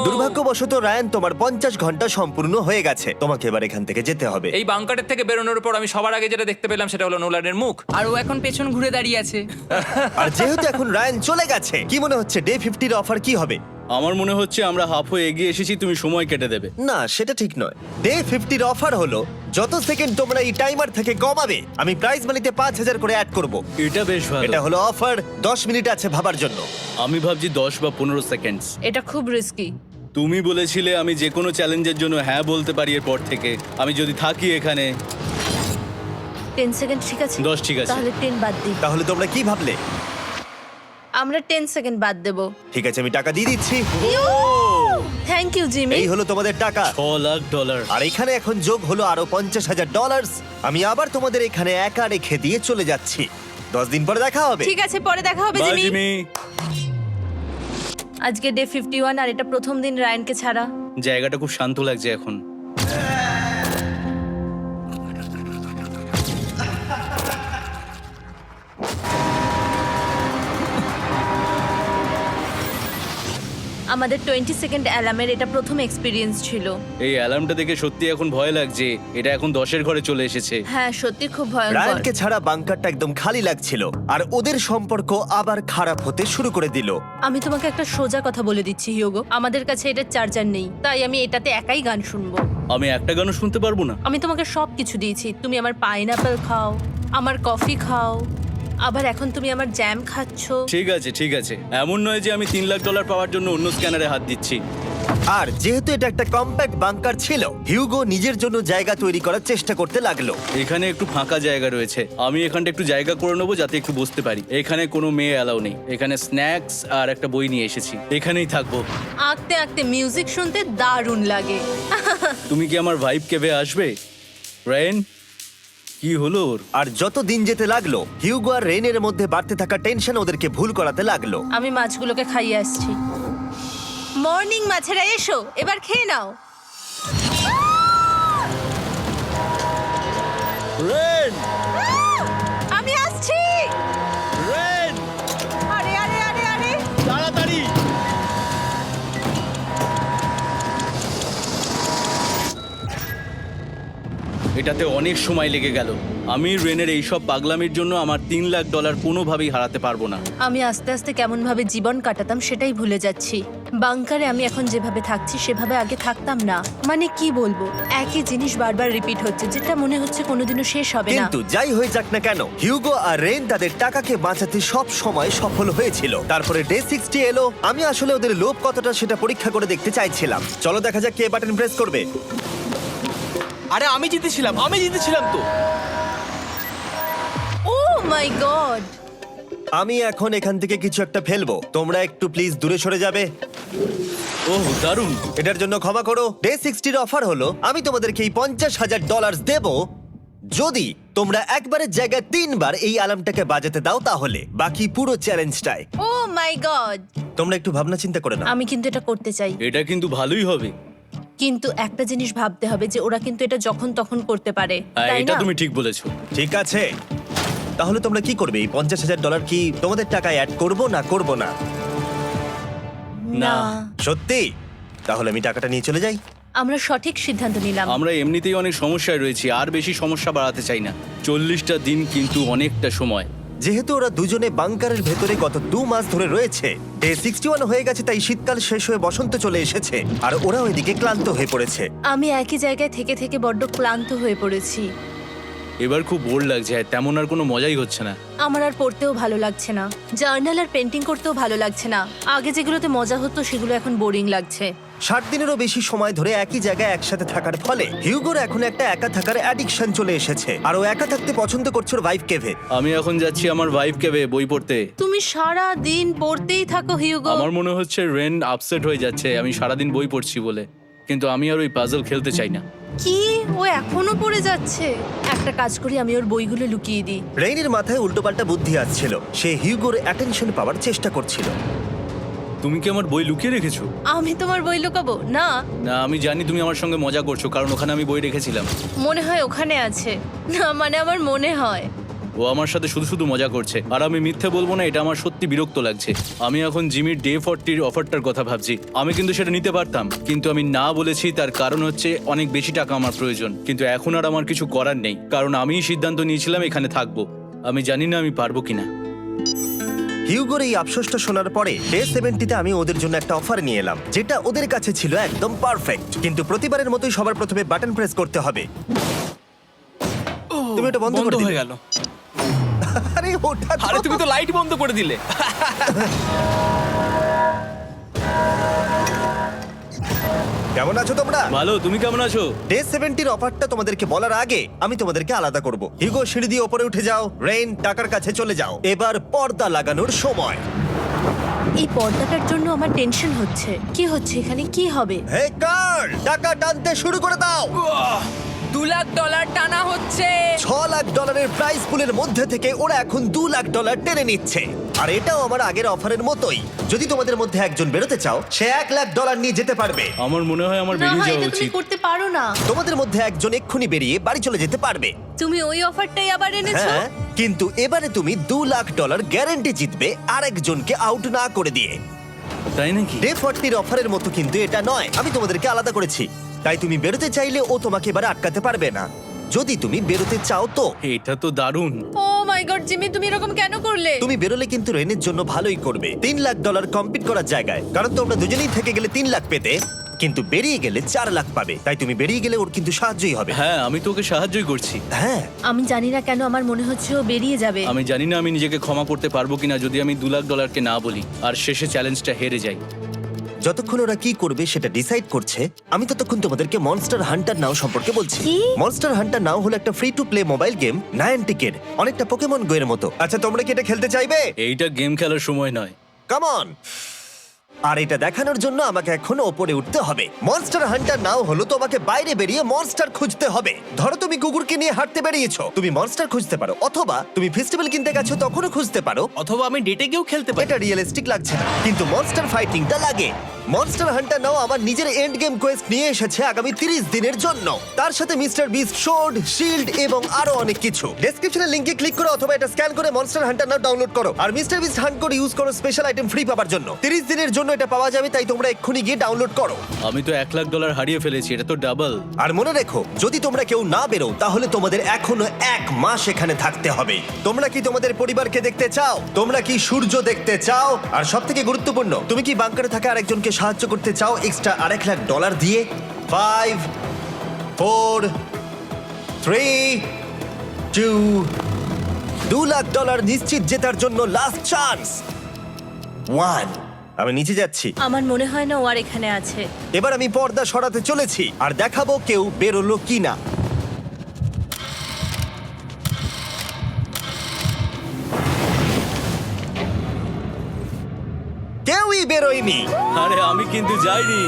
দুর্ভাগ্যবশত রায়ান, তোমার 50 ঘন্টা সম্পূর্ণ হয়ে গেছে। তোমাকে এবার এখান থেকে যেতে হবে। এই বাংকারের থেকে বেরোনোর পর আমি সবার আগে যেটা দেখতে পেলাম সেটা হলো নোলানের মুখ। আর ও এখন পেছন ঘুরে দাঁড়িয়ে আছে। আর যেহেতু এখন রায়ান চলে গেছে, কি মনে হচ্ছে ডে 50 এর অফার কি হবে? আমার মনে হচ্ছে আমরা হাফ হয়ে এগিয়ে এসেছি, তুমি সময় কেটে দেবে। না, সেটা ঠিক নয়। ডে 50 এর অফার হলো যত সেকেন্ড তোমরা এই টাইমার থেকে কমাবে, আমি প্রাইজ মানিতে 5000 করে অ্যাড করব। এটা বেশ ভালো। এটা হলো অফার। 10 মিনিট আছে ভাবার জন্য। আমি ভাবছি 10 বা 15 সেকেন্ডস। এটা খুব রিস্কি। তুমি বলেছিলে আমি যে কোনো চ্যালেঞ্জের জন্য হ্যাঁ বলতে পারি এরপর থেকে। আমি যদি থাকি এখানে 10 সেকেন্ড ঠিক আছে? 10 ঠিক আছে। তাহলে 10 বাদ দিই। তাহলে তোমরা কি ভাবলে? আমরা 10 সেকেন্ড বাদ দেব। ঠিক আছে, আমি টাকা দিয়ে দিচ্ছি। Thank you Jimmy. এই হলো তোমাদের টাকা। $6,00,000। আর এখানে এখন যোগ হলো আরো $50,000। আমি আবার তোমাদের এখানে একা রেখে দিয়ে চলে যাচ্ছি। 10 দিন পরে দেখা হবে। ঠিক আছে, পরে দেখা হবে বাই জিমি। জিমি। আজকে ডে 51 আর এটা প্রথম দিন রায়ানকে ছাড়া। জায়গাটা খুব শান্ত লাগছে এখন। আমাদের 20 সেকেন্ড অ্যালার্মের এটা প্রথম এক্সপিরিয়েন্স ছিল। এই অ্যালার্মটা দেখে সত্যি এখন ভয় লাগছে। এটা এখন 10-এর ঘরে চলে এসেছে। হ্যাঁ, সত্যি খুব ভয়ঙ্কর। রায়ানকে ছাড়া বাংকারটা একদম খালি লাগছিল, আর ওদের সম্পর্ক আবার খারাপ হতে শুরু করে দিল। আমি তোমাকে একটা সোজা কথা বলে দিচ্ছি হিউগো, আমাদের কাছে এটা চার্জার নেই, তাই আমি এটাতে একাই গান শুনবো। আমি একটা গানও শুনতে পারবো না। আমি তোমাকে সব কিছু দিয়েছি। তুমি আমার পাইনাপেল খাও, আমার কফি খাও, আবার এখন তুমি আমার জ্যাম খাচ্ছো। ঠিক আছে ঠিক আছে, এমন নয় যে আমি $3,00,000 পাওয়ার জন্য অন্য স্ক্যানারে হাত দিচ্ছি। আর যেহেতু এটা একটা কম্প্যাক্ট বাংকার ছিল, হিউগো নিজের জন্য জায়গা তৈরি করার চেষ্টা করতে লাগলো। এখানে একটু ফাঁকা জায়গা রয়েছে, আমি এখানটা একটু জায়গা করে নেবো যাতে একটু বসতে পারি। এখানে কোনো মেয়ে অ্যালাউ নেই। এখানে স্ন্যাক্স আর একটা বই নিয়ে এসেছি, এখানেই থাকবো। আঁকতে আঁকতে মিউজিক শুনতে দারুণ লাগে। তুমি কি আমার ভাইব কেবে আসবে? রেন, কি হলো ওর? আর যত দিন যেতে লাগলো, হিউগো আর রেনের মধ্যে বাড়তে থাকা টেনশন ওদেরকে ভুল করাতে লাগলো। আমি মাছগুলোকে খাইয়ে আসছি। মর্নিং মাছেরা, এসো এবার খেয়ে নাও। রেন, আমি আসছি। রেন, আরে আরে আরে আরে, তাড়াতাড়ি। এটাতে অনেক সময় লেগে গেল। আমি রেনের এইসব পাগলামির জন্য আমার $3,00,000 কোনোভাবেই হারাতে পারবো না। আমি আস্তে আস্তে কেমন ভাবে জীবন কাটাতাম সেটাই ভুলে যাচ্ছি। বাংকারে আমি এখন যেভাবে থাকছি সেভাবে আগে থাকতাম না। মানে কি বলবো, একই জিনিস বারবার রিপিট হচ্ছে, যেটা মনে হচ্ছে কোনোদিনও শেষ হবে না। কিন্তু যাই হয়ে যাক না কেন, হিউগো আর রেন তাদের টাকাকে বাঁচাতে সব সময় সফল হয়েছিল। তারপরে ডে 60 এলো। আমি আসলে ওদের লোভ কতটা সেটা পরীক্ষা করে দেখতে চাইছিলাম। চলো দেখা যাক কে বাটন প্রেস করবে। আরে আমি জিতেছিলাম তো। ও মাই গড! আমি এখন এখান থেকে কিছু একটা ফেলবো। তোমরা একটু প্লিজ দূরে সরে যাবে। ওহ দারুণ। এটার জন্য ক্ষমা করো। ডে 60 অফার হলো আমি তোমাদেরকে এই $50,000 দেব যদি তোমরা একবারের জায়গায় 3 বার এই অ্যালার্মটাকে বাজাতে দাও। তাহলে বাকি পুরো চ্যালেঞ্জটাই ও মাই গড! তোমরা একটু ভাবনা চিন্তা করে নাও। আমি কিন্তু এটা করতে চাই, এটা কিন্তু ভালোই হবে। কিন্তু একটা জিনিস ভাবতে হবে যে ওরা কিন্তু এটা যখন তখন করতে পারে, হ্যাঁ, তাই এটা না? তুমি ঠিক বলেছো। ঠিক আছে, তাহলে তোমরা কি করবে? এই $50,000 কি তোমাদের টাকায় অ্যাড করব না করব না? না, সত্যি? তাহলে আমি টাকাটা নিয়ে চলে যাই। আমরা সঠিক সিদ্ধান্ত নিলাম। আমরা এমনিতেই অনেক সমস্যায় রয়েছি, আর বেশি সমস্যা বাড়াতে চাই না। 40টা দিন কিন্তু অনেকটা সময়। যেহেতু ওরা দুজনে বাংকারের ভেতরে গত 2 মাস ধরে রয়েছে, ডে 61 হয়ে গেছে, তাই শীতকাল শেষ হয়ে বসন্ত চলে এসেছে, আর ওরা ওইদিকে ক্লান্ত হয়ে পড়েছে। আমি একই জায়গায় থেকে থেকে বড্ড ক্লান্ত হয়ে পড়েছি। এবার খুব বোর লাগছে, আর তেমন আর কোনো মজাই হচ্ছে না। আমার আর পড়তেও ভালো লাগছে না, জার্নাল আর পেন্টিং করতেও ভালো লাগছে না। আগে যেগুলোতে মজা হতো সেগুলো এখন বোরিং লাগছে। 60 দিনেরও বেশি সময় ধরে একই জায়গায় একসাথে থাকার ফলে হিউগোর এখন একটা একা থাকার অ্যাডিকশন চলে এসেছে, আর ও একা থাকতে পছন্দ করছে ওর ভাইফ কেভে। আমি এখন যাচ্ছি আমার ওয়াইফ কেবে বই পড়তে। তুমি সারা দিন পড়তেই থাকো হিউগো। আমার মনে হচ্ছে রেন আপসেট হয়ে যাচ্ছে আমি সারাদিন বই পড়ছি বলে, কিন্তু আমি আর ওই পাজল খেলতে চাই না। কি, ও এখনো পড়ে যাচ্ছে? একটা কাজ করি, আমি ওর বইগুলো লুকিয়ে দিই। রেইনের মাথায় উল্টোপাল্টা বুদ্ধি আসছিল। সে হিউগোর অ্যাটেনশন পাওয়ার চেষ্টা করছিল। তুমি কি আমার বই লুকিয়ে রেখেছো? আমি তোমার বই লুকাবো না। না, আমি জানি তুমি আমার সঙ্গে মজা করছো, কারণ ওখানে আমি বই রেখেছিলাম। মনে হয় ওখানে আছে। না মানে আমার মনে হয়। ও আমার সাথে শুধু শুধু মজা করছে, আর আমি মিথ্যে বলবো না, এটা আমার সত্যি বিরক্ত লাগছে। আমি এখন জিমির ডে 40 অফারটার কথা ভাবছি। আমি কিন্তু সেটা নিতে পারতাম, কিন্তু আমি না বলেছি, তার কারণ হচ্ছে অনেক বেশি টাকা আমার প্রয়োজন। কিন্তু এখন আর আমার কিছু করার নেই, কারণ আমিই সিদ্ধান্ত নিয়েছিলাম এখানে থাকবো। আমি জানি না আমি পারবো কিনা। হিউগোর এই আফসোসটা শোনার পরে ডে 70-তে আমি ওদের জন্য একটা অফার নিয়ে এলাম, যেটা ওদের কাছে ছিল একদম পারফেক্ট। কিন্তু প্রতিবারের মতোই সবার প্রথমে বাটন প্রেস করতে হবে। তুমি এটা বন্ধ করে হয়ে দিলে। গেল। আরে ওটা তো- আরে তুমি তো লাইট বন্ধ করে দিলে। কেমন আছো তোমরা? ভালো, তুমি কেমন আছো? ডে 70-র অফারটা তোমাদেরকে বলার আগে আমি তোমাদেরকে আলাদা করব। হিউগো, সিঁড়ি দিয়ে ওপরে উঠে যাও। রেইন, টাকার কাছে চলে যাও। এবার পর্দা লাগানোর সময়। এই পর্দাটার জন্য আমার টেনশন হচ্ছে। কি হচ্ছে এখানে, কি হবে? হে কার্ল, টাকা টানতে শুরু করে দাও। $2 লাখ টানা হচ্ছে। $6 লাখ প্রাইস পুলের মধ্যে থেকে ওরা এখন $2 লাখ টেনে নিচ্ছে। আর এটাও আমার আগের অফারের মতোই। যদি তোমাদের মধ্যে একজন বেরোতে চাও, সে $1 লাখ নিয়ে যেতে পারবে। আমার মনে হয় আমার না বেরিয়ে হয় যাওয়া এটা তুমি উচিত। করতে পারো না। তোমাদের মধ্যে একজন এক্ষুনি বেরিয়ে বাড়ি চলে যেতে পারবে। তুমি ওই অফারটাই আবার এনেছো। হ্যাঁ, কিন্তু এবারে তুমি $2 লাখ গ্যারান্টি জিতবে আরেকজনকে আউট না করে দিয়ে। তাই নাকি? ডে 40-র অফারের মতো কিন্তু এটা নয়। আমি তোমাদেরকে আলাদা করেছি, তাই তুমি বেরোতে চাইলে ও তোমাকে এবারে আটকাতে পারবে না। যদি তুমি বেরোতে চাও তো। এটা তো দারুণ। ও মাই গড জিমি, তুমি এরকম কেন করলে? তুমি বেরোলে কিন্তু রেনের জন্য ভালোই করবে। $3 লাখ কম্পিট করার জায়গায়, কারণ তোমরা দুজনেই থেকে গেলে 3 লাখ পেতে, কিন্তু বেরিয়ে গেলে 4 লাখ পাবে। তাই তুমি বেরিয়ে গেলে ওর কিন্তু সাহায্যই হবে। হ্যাঁ, আমি তোকে সাহায্যই করছি। হ্যাঁ, আমি জানি না কেন আমার মনে হচ্ছে ও বেরিয়ে যাবে। আমি জানি না আমি নিজেকে ক্ষমা করতে পারবো কিনা যদি আমি $2 লাখ না বলি আর শেষে চ্যালেঞ্জটা হেরে যাই। যতক্ষণ ওরা কি করবে সেটা ডিসাইড করছে, আমি ততক্ষণ তোমাদেরকে মনস্টার হান্টার নাও সম্পর্কে বলছি। কি? মনস্টার হান্টার নাও হলো একটা free to play mobile game, নায়ান্টিকের, অনেকটা পোকেমন গো এর মতো। আচ্ছা, তোমরা কি এটা খেলতে চাইবে? এইটা গেম খেলার সময় নয়। Come on. আর এটা দেখানোর জন্য আমাকে এখন ওপরে উঠতে হবে। মনস্টার হান্টার নাও হলো তোমাকে বাইরে বেরিয়ে মনস্টার খুঁজতে হবে। ধরো তুমি কুকুরকে নিয়ে হাঁটতে বেরিয়েছো, তুমি মনস্টার খুঁজতে পারো, অথবা তুমি ফেস্টিভ্যাল কিনতে গেছো তখনও খুঁজতে পারো। অথবা আমি ডেটে গিয়েও খেলতে পারি। এটা রিয়েলিস্টিক লাগছে না, কিন্তু মনস্টার ফাইটিংটা লাগে। মনস্টার হান্টার নাও আমার নিজের এন্ড গেম কোয়েস্ট নিয়ে এসেছে আগামী 30 দিনের জন্য। তার সাথে মিস্টার বিস্ট সোর্ড, শিল্ড এবং আরো অনেক কিছু। ডেসক্রিপশনের লিংকে ক্লিক করো অথবা এটা স্ক্যান করে মনস্টার হান্টার নাও ডাউনলোড করো। আর mister Beast hunt code use করো স্পেশাল আইটেম ফ্রি পাওয়ার জন্য। 30 দিনের জন্য এটা পাওয়া যাবে, তাই তোমরা এক্ষুনি গিয়ে ডাউনলোড করো। আমি তো $1 লাখ হারিয়ে ফেলেছি, এটা তো ডাবল। আর মনে রেখো, যদি তোমরা কেউ না বেরো তাহলে তোমাদের এখনো 1 মাস এখানে থাকতে হবে। তোমরা কি তোমাদের পরিবারকে দেখতে চাও? তোমরা কি সূর্য দেখতে চাও? আর সবথেকে গুরুত্বপূর্ণ, তুমি কি বাংকারে থাকা আরেকজনকে সাহায্য করতে চাও এক্সট্রা $1 লাখ দিয়ে? 5 4 3 2 $2 লাখ নিশ্চিত জেতার জন্য লাস্ট চান্স। 1। আমি নিচে যাচ্ছি। আমার মনে হয় না ও আর এখানে আছে। এবার আমি পর্দা সরাতে চলেছি আর দেখাবো কেউ বেরোলো কিনা। কেউই বেরোয়নি। আরে আমি কিন্তু যাইনি।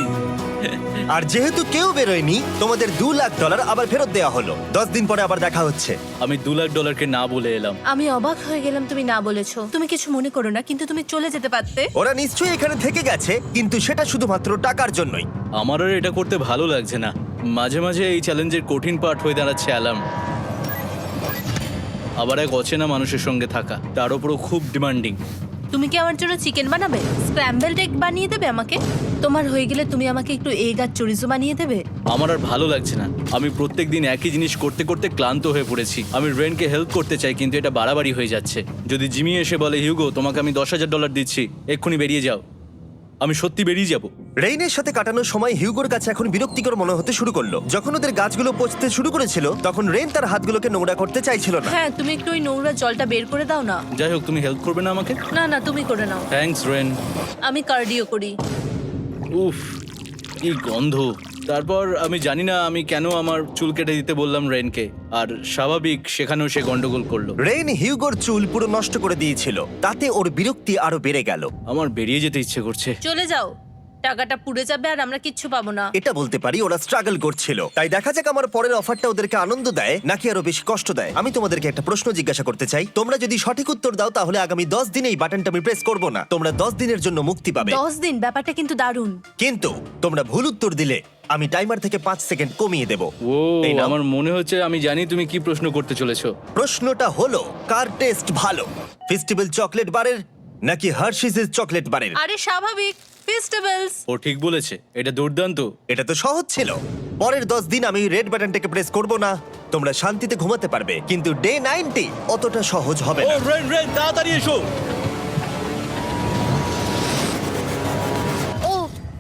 আর যেহেতু কেউ বেরোয়নি, তোমাদের $2 লাখ আবার ফেরত দেওয়া হলো। 10 দিন পরে আবার দেখা হচ্ছে। আমি $2 লাখ না বলে এলাম। আমি অবাক হয়ে গেলাম তুমি না বলেছো। তুমি কিছু মনে করো না, কিন্তু তুমি চলে যেতে পারতে। ওরা নিশ্চয়ই এখানে থেকে গেছে, কিন্তু সেটা শুধুমাত্র টাকার জন্যই। আমার আর এটা করতে ভালো লাগছে না। মাঝে মাঝে এই চ্যালেঞ্জের কঠিন পার্ট হয়ে দাঁড়াচ্ছে অ্যালার্ম। আবার এক অচেনা মানুষের সঙ্গে থাকা, তার উপরও খুব ডিমান্ডিং। তুমি কি আমার জন্য চিকেন বানাবে? স্ক্র্যাম্বলড এগ বানিয়ে দেবে আমাকে? তোমার হয়ে গেলে তুমি আমাকে একটু এগ আর চরিজো বানিয়ে দেবে? আমার আর ভালো লাগছে না। আমি প্রত্যেকদিন একই জিনিস করতে করতে ক্লান্ত হয়ে পড়েছি। আমি রেনকে হেল্প করতে চাই, কিন্তু এটা বাড়াবাড়ি হয়ে যাচ্ছে। যদি জিমি এসে বলে, হিউগো তোমাকে আমি $10,000 দিচ্ছি, এক্ষুনি বেরিয়ে যাও, আমি সত্যি বেরিয়ে যাব। রেইনের সাথে কাটানোর সময় হিউগোর কাছে এখন বিরক্তিকর মনে হতে শুরু করলো। যখন ওদের গাছগুলো পচতে শুরু করেছিল, তখন রেইন তার হাতগুলোকে নোংরা করতে চাইছিল না। হ্যাঁ, তুমি একটু ওই নোংরা জলটা বের করে দাও না। যাই হোক, তুমি হেল্প করবে না আমাকে? না না, তুমি করে নাও। Thanks Ren. আমি কার্ডিও করি। উফ, কি গন্ধ। তারপর আমি জানি না আমি কেন আমার চুল কেটে দিতে বললাম রেনকে, আর স্বাভাবিক সেখানেও সে গন্ডগোল করলো। রেইন হিউগোর চুল পুরো নষ্ট করে দিয়েছিল, তাতে ওর বিরক্তি আরো বেড়ে গেল। আমার বেরিয়ে যেতে ইচ্ছে করছে। চলে যাও, টাকাটা পুড়ে যাবে আর আমরা কিচ্ছু পাবো না। এটা বলতে পারি ওরা স্ট্রাগল করছিল। তাই দেখা যাক আমার পরের অফারটা ওদেরকে আনন্দ দেয় নাকি আরো বেশি কষ্ট দেয়। আমি তোমাদেরকে একটা প্রশ্ন জিজ্ঞাসা করতে চাই। তোমরা যদি সঠিক উত্তর দাও তাহলে আগামী 10 দিনে এই বাটনটা আমি প্রেস করব না। তোমরা 10 দিনের জন্য মুক্তি পাবে। 10 দিন, ব্যাপারটা কিন্তু দারুণ। কিন্তু তোমরা ভুল উত্তর দিলে আমি টাইমার থেকে 5 সেকেন্ড কমিয়ে দেব। ও এই নাও। আমার মনে হচ্ছে আমি জানি তুমি কি প্রশ্ন করতে চলেছো। প্রশ্নটা হলো কার টেস্ট ভালো, ফেস্টিভ্যাল চকলেট বারের নাকি হার্শিসের চকলেট বারের? আরে স্বাভাবিক, ফেস্টিভ্যালস। ও ঠিক বলেছে, এটা দুর্দান্ত। এটা তো সহজ ছিল। পরের 10 দিন আমি রেড বাটনটাকে প্রেস করব না, তোমরা শান্তিতে ঘুমাতে পারবে। কিন্তু ডে 90 অতটা সহজ হবে ও না। রেন রেন তাড়াতাড়ি এসো। ও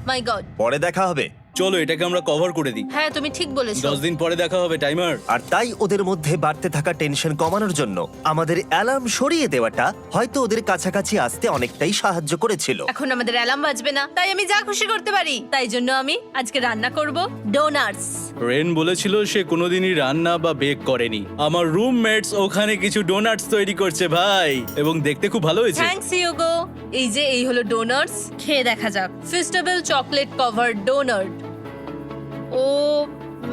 মাই গড। পরে দেখা হবে। চলো এটাকে আমরা কভার করে দিই। হ্যাঁ তুমি ঠিক বলেছো। 10 দিন পরে দেখা হবে টাইমার। আর তাই ওদের মধ্যে বাড়তে থাকা টেনশন কমানোর জন্য আমাদের অ্যালার্ম সরিয়ে দেওয়াটা হয়তো ওদের কাছাকাছি আসতে অনেকটাই সাহায্য করেছিল। এখন আমাদের অ্যালার্ম বাজবে না, তাই আমি যা খুশি করতে পারি। তাই জন্য আমি আজকে রান্না করব ডোনাটস। রেন বলেছিল সে কোনোদিনই রান্না বা বেক করেনি। আমার রুমমেটস ওখানে কিছু ডোনাটস তৈরি করছে ভাই, এবং দেখতে খুব ভালো হয়েছে। থ্যাঙ্কস ইয়োগো। এই হলো ডোনাটস, খেয়ে দেখা যাক। Festival chocolate cover donut. Oh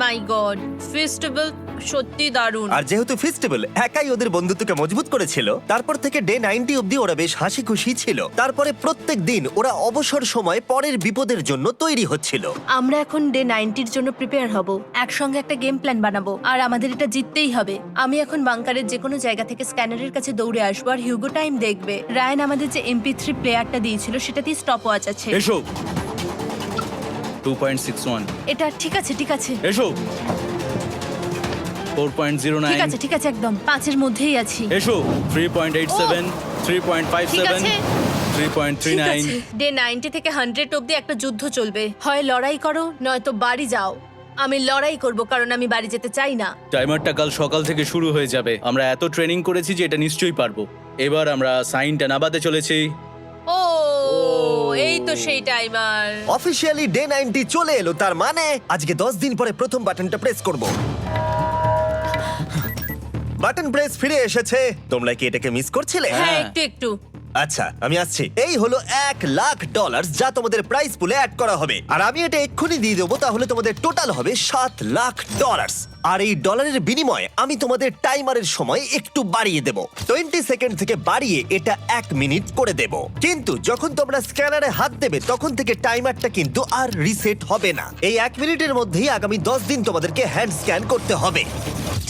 my god, festival সত্যি দারুণ। আর যেহেতু ফেস্টিভ্যাল একাই ওদের বন্ধুত্বকে মজবুত করেছিল, তারপর থেকে ডে 90 অব্দি ওরা বেশ হাসি খুশি ছিল। তারপরে প্রত্যেক দিন ওরা অবসর সময় পরের বিপদের জন্য তৈরি হচ্ছিল। আমরা এখন ডে 90-র জন্য প্রিপেয়ার হব। একসঙ্গে একটা গেম প্ল্যান বানাবো, আর আমাদের এটা জিততেই হবে। আমি এখন বাংকারের যে কোনো জায়গা থেকে স্ক্যানারের কাছে দৌড়ে আসবো, আর হিউগো টাইম দেখবে। রায়ান আমাদের যে MP3 প্লেয়ারটা দিয়েছিল সেটাতেই স্টপ ওয়াচ আছে। এসো 2.61। এটা ঠিক আছে, ঠিক আছে, এসো ঠিক 4.09। আছে, ঠিক আছে, একদম 5-এর মধ্যেই আছি। এসো 3.87, ঠিক 3.57, আছে। ঠিক 3.39। আছে। ডে 90 থেকে 100 অব্দি একটা যুদ্ধ চলবে। হয় লড়াই করো, নয়তো বাড়ি যাও। আমি লড়াই করব, কারণ আমি বাড়ি যেতে চাই না। টাইমারটা কাল সকাল থেকে শুরু হয়ে যাবে। আমরা এত ট্রেনিং করেছি যে এটা নিশ্চয়ই পারবো। এবার আমরা সাইনটা নাবাতে চলেছি। ও এই তো সেই টাইমার। অফিসিয়ালি ডে 90 চলে এলো, তার মানে আজকে 10 দিন পরে প্রথম বাটনটা প্রেস করব। বাটন প্রেস ফিরে এসেছে। তোমরা কি এটাকে মিস করছিলে? হ্যাঁ, একটু একটু। আচ্ছা আমি আসছি। এই হলো $1,00,000 যা তোমাদের প্রাইস পুলে অ্যাড করা হবে, আর আমি এটা এক্ষুনি দিয়ে দেবো। তাহলে তোমাদের টোটাল হবে $7,00,000। আর এই ডলারের বিনিময়ে আমি তোমাদের টাইমারের সময় একটু বাড়িয়ে দেব। 20 সেকেন্ড থেকে বাড়িয়ে এটা 1 মিনিট করে দেব। কিন্তু যখন তোমরা স্ক্যানারে হাত দেবে তখন থেকে টাইমারটা কিন্তু আর রিসেট হবে না। এই 1 মিনিটের মধ্যেই আগামী 10 দিন তোমাদেরকে হ্যান্ড স্ক্যান করতে হবে।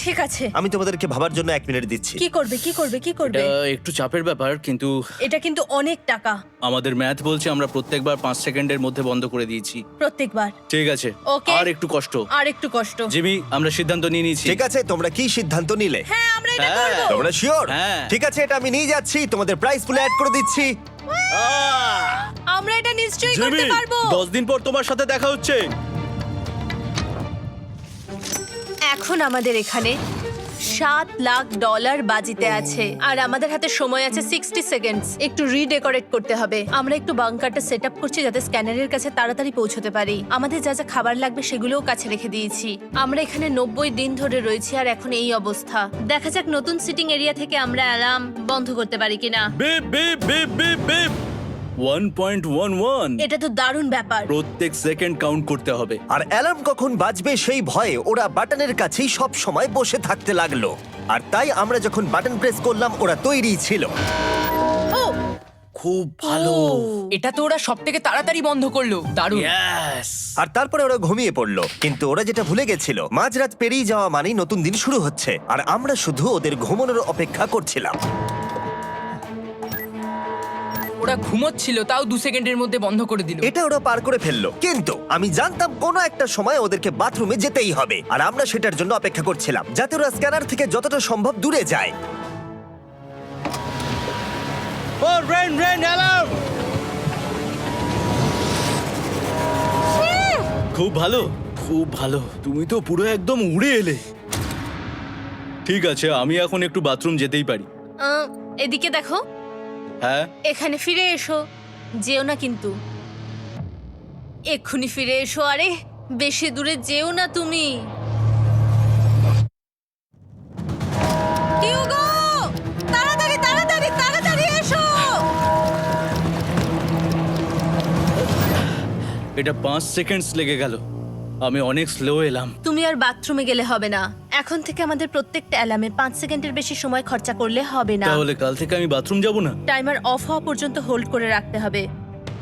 ঠিক আছে। আমি তোমাদেরকে ভাবার জন্য 1 মিনিট দিচ্ছি। কি করবে, কি করবে, কি করবে? এটা একটু চাপের ব্যাপার, কিন্তু এটা কিন্তু অনেক টাকা। আমাদের ম্যাথ বলছে আমরা প্রত্যেকবার 5 সেকেন্ডের মধ্যে বন্ধ করে দিয়েছি। প্রত্যেকবার। ঠিক আছে, Okay. আর একটু কষ্ট। আর একটু কষ্ট। জিমি, আমরা সিদ্ধান্ত নিয়ে নিয়েছি। ঠিক আছে, তোমরা কি সিদ্ধান্ত নিলে? হ্যাঁ, আমরা এটা হ্যাঁ। করব। তোমরা শিওর? হ্যাঁ। ঠিক আছে, এটা আমি নিয়ে যাচ্ছি, তোমাদের প্রাইস পুলে অ্যাড করে দিচ্ছি। আমরা এটা নিশ্চয়ই জিমি, করতে পারবো। 10 দিন পর তোমার সাথে দেখা হচ্ছে। এখন আমাদের এখানে $7,00,000 বাজিতে আছে, আর আমাদের হাতে সময় আছে 60 সেকেন্ডস। একটু রিডেকোরেট করতে হবে। আমরা একটু বাংকারটা সেট আপ করছি যাতে স্ক্যানারের কাছে তাড়াতাড়ি পৌঁছতে পারি। আমাদের যা যা খাবার লাগবে সেগুলোও কাছে রেখে দিয়েছি। আমরা এখানে 90 দিন ধরে রয়েছি, আর এখন এই অবস্থা। দেখা যাক নতুন সিটিং এরিয়া থেকে আমরা অ্যালার্ম বন্ধ করতে পারি কিনা। Beep beep beep beep beep 1.11। এটা তো দারুণ ব্যাপার। প্রত্যেক সেকেন্ড কাউন্ট করতে হবে। আর অ্যালার্ম কখন বাজবে সেই ভয়ে ওরা বাটনের কাছেই সব সময় বসে থাকতে লাগলো। আর তাই আমরা যখন বাটন প্রেস করলাম ওরা তৈরি ছিল। ও খুব ভালো। এটা তো ওরা সব থেকে তাড়াতাড়ি বন্ধ করলো। দারুণ। ইয়েস। আর তারপরে ওরা ঘুমিয়ে পড়লো। কিন্তু ওরা যেটা ভুলে গেছিল, মাঝরাত পেরিয়ে যাওয়া মানেই নতুন দিন শুরু হচ্ছে, আর আমরা শুধু ওদের ঘুমানোর অপেক্ষা করছিলাম। ওরা ঘুমোচ্ছিল, তাও 2 সেকেন্ডের মধ্যে বন্ধ করে দিল। এটা ওরা পার করে ফেললো, কিন্তু আমি জানতাম কোনো একটা সময় ওদেরকে বাথরুমে যেতেই হবে, আর আমরা সেটার জন্য অপেক্ষা করছিলাম যাতে ওরা স্ক্যানার থেকে যতটা সম্ভব দূরে যায়। ও রেন রেন অ্যালার্ম। খুব ভালো, খুব ভালো। তুমি তো পুরো একদম উড়ে এলে। ঠিক আছে, আমি এখন একটু বাথরুম যেতেই পারি। এদিকে দেখো, হ্যাঁ, এখানে ফিরে এসো। যেও না কিন্তু, এক্ষুনি ফিরে এসো। আরে বেশি দূরে যেও না তুমি। হিউগো, তাড়াতাড়ি তাড়াতাড়ি তাড়াতাড়ি এসো। এটা 5 সেকেন্ডস লেগে গেল। আমি অনেক স্লো এলাম। তুমি আর বাথরুমে গেলে হবে না। এখন থেকে আমাদের প্রত্যেকটা অ্যালার্মে 5 সেকেন্ডের বেশি সময় খরচা করলে হবে না। তাহলে কাল থেকে আমি বাথরুম যাব না। টাইমার অফ হওয়া পর্যন্ত হোল্ড করে রাখতে হবে।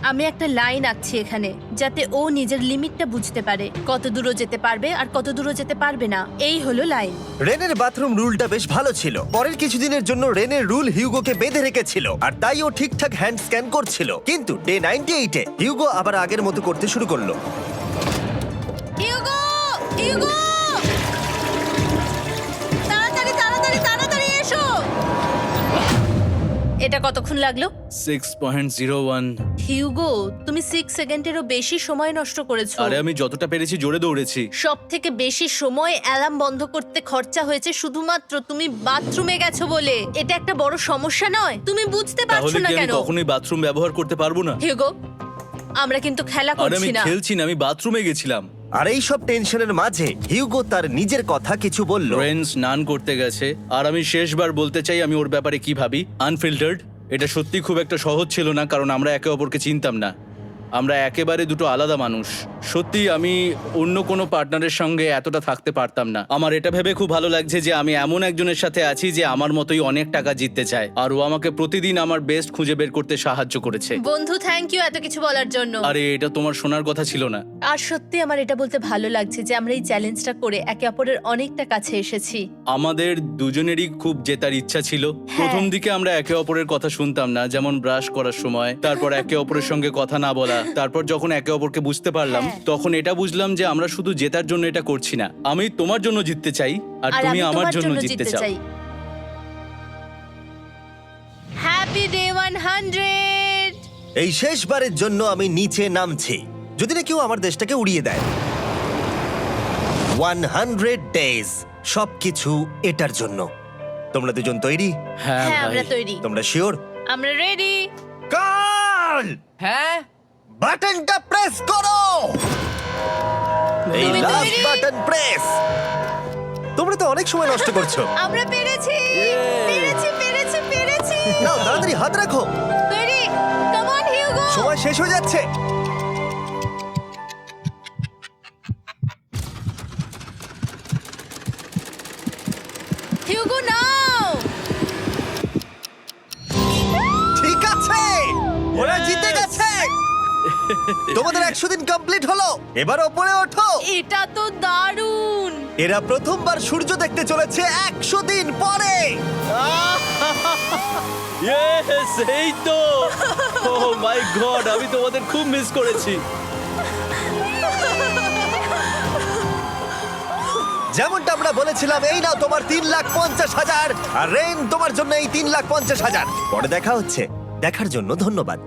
আমি একটা লাইন আঁকছি এখানে যাতে ও নিজের লিমিটটা বুঝতে পারে, কত দূরও যেতে পারবে আর কত দূরও যেতে পারবে না। এই হলো লাইন। রেনের বাথরুম রুলটা বেশ ভালো ছিল। পরের কিছুদিনের জন্য রেনের রুল হিউগোকে বেঁধে রেখেছিল, আর তাই ও ঠিকঠাক হ্যান্ড স্ক্যান করছিল। কিন্তু ডে 98-এ হিউগো আবার আগের মতো করতে শুরু করলো। হিউগো, হিউগো, তাড়াতাড়ি তাড়াতাড়ি তাড়াতাড়ি এসো। এটা কতক্ষণ লাগলো? 6.01। হিউগো, তুমি 6 সেকেন্ডেরও বেশি সময় নষ্ট করেছো। আরে আমি যতটা পেরেছি জোরে দৌড়েছি। সব থেকে বেশি সময় অ্যালার্ম বন্ধ করতে খরচা হয়েছে শুধুমাত্র তুমি বাথরুমে গেছো বলে। এটা একটা বড় সমস্যা নয়? তুমি বুঝতে পারছো তাহলে না কি আমি কেন? কখনোই বাথরুম ব্যবহার করতে পারবো না? হিউগো, আমরা কিন্তু খেলা আরে আমি করছি না। খেলছি না, আমি বাথরুমে গেছিলাম। আর এই সব টেনশনের মাঝে হিউগো তার নিজের কথা কিছু বলল। রেন স্নান করতে গেছে, আর আমি শেষবার বলতে চাই আমি ওর ব্যাপারে কি ভাবি। আনফিল্টার্ড। এটা সত্যি খুব একটা সহজ ছিল না, কারণ আমরা একে অপরকে চিনতাম না। আমরা একেবারে দুটো আলাদা মানুষ। সত্যি আমি অন্য কোনো পার্টনারের সঙ্গে এতটা থাকতে পারতাম না। আমার এটা ভেবে খুব ভালো লাগছে যে আমি এমন একজনের সাথে আছি যে আমার মতোই অনেক টাকা জিততে চায়, আর ও আমাকে প্রতিদিন আমার বেস্ট খুঁজে বের করতে সাহায্য করেছে। বন্ধু, থ্যাংক ইউ এত কিছু বলার জন্য। আরে এটা তোমার শোনার কথা ছিল না। আর সত্যি আমার এটা বলতে ভালো লাগছে যে আমরা এই চ্যালেঞ্জটা করে একে অপরের অনেকটা কাছে এসেছি। আমাদের দুজনেরই খুব জেতার ইচ্ছা ছিল। প্রথম দিকে আমরা একে অপরের কথা শুনতাম না, যেমন ব্রাশ করার সময়, তারপর একে অপরের সঙ্গে কথা না বলা। তারপর যখন একে অপরকে বুঝতে পারলাম, হ্যাঁ। তখন এটা বুঝলাম যে আমরা শুধু জেতার জন্য এটা করছি না। আমি তোমার জন্য জিততে চাই, আর আর তুমি আমি আমার তোমার জন্য জিততে চাও। Happy day 100। এই শেষবারের জন্য আমি নিচে নামছি, যদি না কেউ আমার দেশটাকে উড়িয়ে দেয়। 100 ডেজ, সবকিছু এটার জন্য। তোমরা দুজন তৈরি? হ্যাঁ হ্যাঁ, ভাই। আমরা তৈরি। তোমরা শিওর? আমরা রেডি। কাল হ্যাঁ, বাটনটা প্রেস করো। এই তুমি লাস্ট তৈরি? Button press. তোমরা তো অনেক সময় নষ্ট করছো। আমরা পেরেছি, পেরেছি, পেরেছি, পেরেছি। নাও তাড়াতাড়ি হাত রাখো, তৈরি? Come on Hugo. সময় শেষ হয়ে যাচ্ছে। হিউগো নাও। ঠিক আছে, ওরা জিতে গেছে। তোমাদের 100 দিন কমপ্লিট হলো। এবার ওপরে ওঠো। এটা তো দারুণ। এরা প্রথমবার সূর্য দেখতে চলেছে 100 দিন পরে। Yes, এই তো। Oh my God, আমি তোমাদের খুব মিস করেছি। যেমনটা আমরা বলেছিলাম, এই নাও তোমার 3,50,000, আর রেন তোমার জন্য এই 3,50,000। পরে দেখা হচ্ছে। দেখার জন্য ধন্যবাদ।